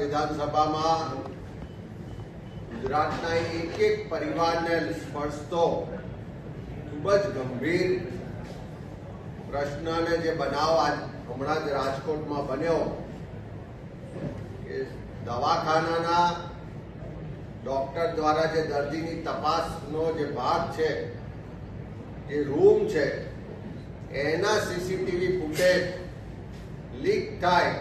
વિધાનસભામાં ગુજરાતના એક પરિવારને સ્પર્શતો ખૂબ જ ગંભીર પ્રશ્નને જે બનાવ હમણાં જ રાજકોટમાં બન્યો કે દવાખાનાના ડોક્ટર દ્વારા જે દર્દીની તપાસનો જે ભાગ છે, જે રૂમ છે, એના સીસીટીવી ફૂટેજ લીક થાય,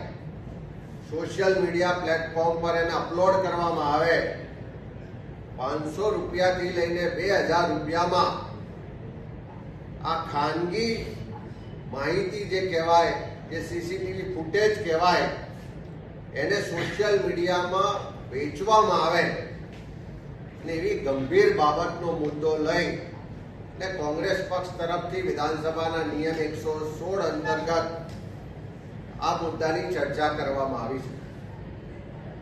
સોશિયલ મીડિયા પ્લેટફોર્મ પર એને અપલોડ કરવામાં આવે, 500 રૂપિયાથી લઈને 2000 રૂપિયામાં આ ખાનગી માહિતી જે કહેવાય, જે સીસીટીવી ફૂટેજ કહેવાય, એને સોશિયલ મીડિયામાં વેચવામાં આવે ને એવી ગંભીર બાબતનો મુદ્દો લઈ ને કોંગ્રેસ પક્ષ તરફથી વિધાનસભાના નિયમ 116 અંતર્ગત આ મુદ્દાની ચર્ચા કરવામાં આવી છે.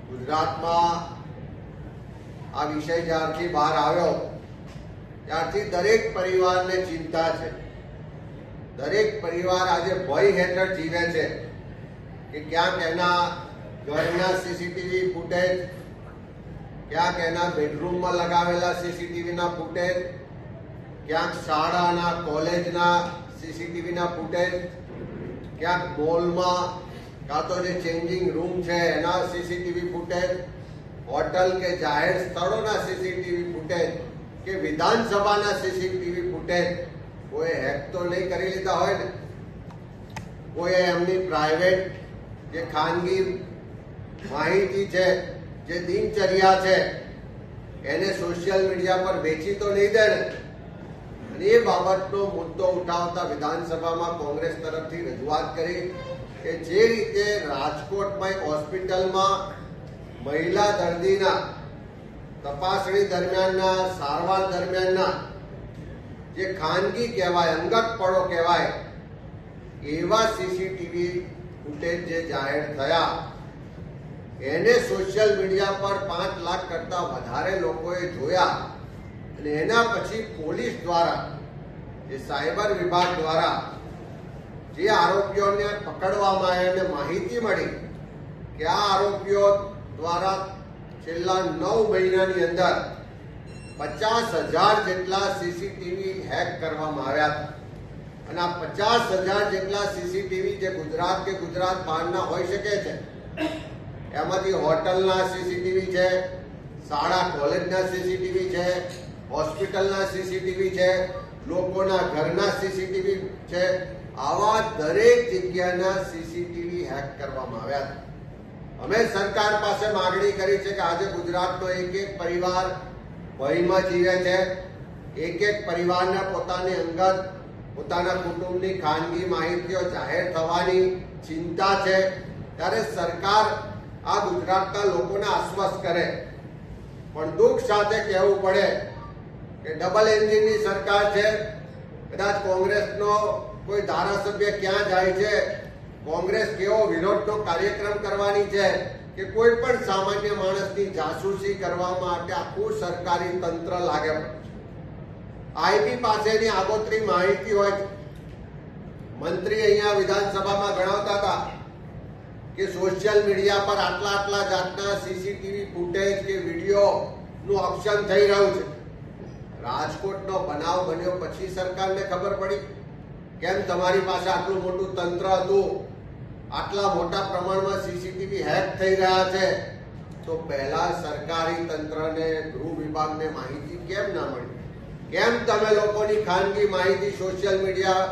ગુજરાતમાં આ વિષય જ્યારથી બહાર આવ્યો ત્યારથી દરેક પરિવારને ચિંતા છે. દરેક પરિવાર આજે ભય હેઠળ જીવે છે કે ક્યાંક એના ઘરના સીસીટીવી ફૂટેજ, ક્યાંક એના બેડરૂમમાં લગાવેલા સીસીટીવીના ફૂટેજ, ક્યાંક શાળાના કોલેજના સીસીટીવીના ફૂટેજ, ક્યાંક મોલમાં કાં તો જે ચેન્જિંગ રૂમ છે એના સીસીટીવી ફૂટેજ, હોટલ કે જાહેર સ્થળોના સીસીટીવી ફૂટેજ કે વિધાનસભાના સીસીટીવી ફૂટેજ કોઈ હેક તો નહીં કરી લીધા હોય ને? કોઈ એમની પ્રાઇવેટ જે ખાનગી માહિતી છે, જે દિનચર્યા છે, એને સોશિયલ મીડિયા પર વેચી તો નહીં દે ને? અને એ બાબતનો મુદ્દો ઉઠાવતા વિધાનસભામાં કોંગ્રેસ તરફથી રજૂઆત કરી કે જે રીતે રાજકોટમાં એક હોસ્પિટલમાં મહિલા દર્દીના તપાસણી દરમિયાનના, સારવાર દરમિયાનના જે ખાનગી કહેવાય, અંગતપણો કહેવાય, એવા સીસીટીવી ફૂટેજ જે જાહેર થયા એને સોશિયલ મીડિયા પર 5 લાખ કરતા વધારે લોકોએ જોયા અને એના પછી પોલીસ દ્વારા, જે સાયબર વિભાગ દ્વારા જે આરોપીઓને પકડવામાં આવ્યા અને માહિતી મળી કે આ આરોપીઓ દ્વારા છેલ્લા 9 મહિનાની અંદર 50,000 જેટલા સીસીટીવી હેક કરવામાં આવ્યા હતા. અને આ 50,000 જેટલા સીસીટીવી જે ગુજરાત કે ગુજરાત બહારના હોઈ શકે છે, એમાંથી હોટલના સીસીટીવી છે, શાળા કોલેજના સીસીટીવી છે, હોસ્પિટલના સીસીટીવી છે, લોકોના ઘરના સીસીટીવી છે, આવા દરેક જગ્યાના સીસીટીવી હેક કરવામાં આવ્યા હતા. અમે સરકાર પાસે માંગણી કરી છે કે આજે ગુજરાતનો એક પરિવાર ભયમાં જીવે છે. એક પરિવારને પોતાની અંગત, પોતાના કુટુંબની ખાનગી માહિતીઓ જાહેર થવાની ચિંતા છે. ત્યારે સરકાર આ ગુજરાતના લોકોને આશ્વસ્ત કરે. પણ દુઃખ સાથે કહેવું પડે કે ડબલ એન્જિનની સરકાર છે. કદાચ કોંગ્રેસનો કોઈ ધારાસભ્ય ક્યાં જાય છે, કોંગ્રેસ કેવો વિરોધનો કાર્યક્રમ કરવાની છે કે કોઈ પણ સામાન્ય માણસની જાસૂસી કરવા માટે આખું સરકારી તંત્ર લાગે પડે. આઈબી પાસેની આગોતરી માહિતી હોય છે. મંત્રી અહીંયા વિધાનસભામાં ગણાવતા હતા કે સોશિયલ મીડિયા પર આટલા જાતના સીસીટીવી ફૂટેજ કે વિડીયોનું ઓપ્શન થઈ રહ્યું છે. રાજકોટનો બનાવ બન્યો પછી સરકારને ખબર પડી કેમ તમારી પાસે આટલું મોટું તંત્ર હતું, આટલા મોટા પ્રમાણમાં સીસીટીવી હેક થઈ રહ્યા છે, તો પહેલા સરકારી તંત્રને, ગૃહ વિભાગને માહિતી કેમ ના મળી? કેમ તમે લોકોની ખાનગી માહિતી સોશિયલ મીડિયા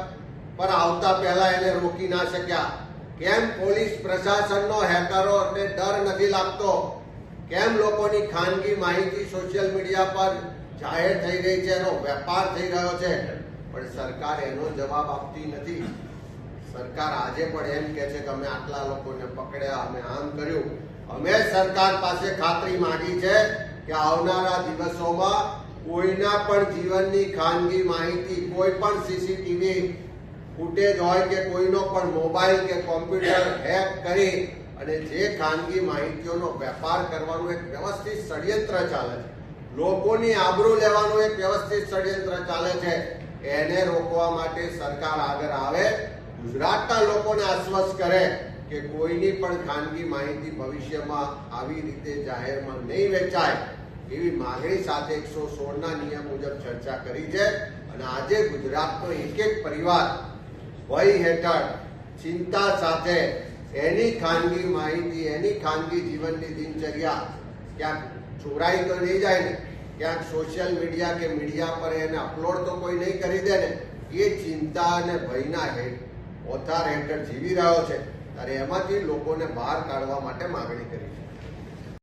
પર આવતા પહેલા એને રોકી ના શક્યા? કેમ પોલીસ પ્રશાસનનો હેકરોને ડર નથી લાગતો? કેમ લોકોની ખાનગી માહિતી સોશિયલ મીડિયા પર જાહેર થઈ રહી છે, એનો વેપાર થઈ રહ્યો છે, પણ સરકાર એનો જવાબ આપતી નથી. સરકાર આજે પણ એમ કહે છે કે અમે આટલા લોકોને પકડ્યા, અમે આમ કર્યું. અમે સરકાર પાસે ખાતરી માંગી છે કે આવનારા દિવસોમાં કોઈના પણ જીવનની ખાનગી માહિતી, કોઈ પણ સીસીટીવી ફૂટેજ હોય કે કોઈનો પણ મોબાઈલ કે કોમ્પ્યુટર હેક કરી અને જે ખાનગી માહિતીઓનો વેપાર કરવાનું એક વ્યવસ્થિત ષડયંત્ર ચાલે છે, લોકોની આબરૂ લેવાનું એક વ્યવસ્થિત ષડયંત્ર ચાલે છે, એને રોકવા માટે સરકાર આગળ આવે, ગુજરાતના લોકોને આશ્વસ્ત કરે કે કોઈની પણ ખાનગી માહિતી ભવિષ્યમાં આવી રીતે જાહેરમાં નહીં વેચાય એવી માંગણી સાથે 116 નિયમ મુજબ ચર્ચા કરી છે. અને આજે ગુજરાતનો એક એક પરિવાર ભય હેઠળ ચિંતા સાથે એની ખાનગી માહિતી, એની ખાનગી જીવનની દિનચર્યા ક્યાંક ચોરાઈ તો નહીં જાય ને, ક્યાંક સોશિયલ મીડિયા કે મીડિયા પર એને અપલોડ તો કોઈ નહીં કરી દે ને, એ ચિંતા અને ભયના ઓથાર હેઠળ જીવી રહ્યો છે. ત્યારે એમાંથી લોકોને બહાર કાઢવા માટે માંગણી કરી છે.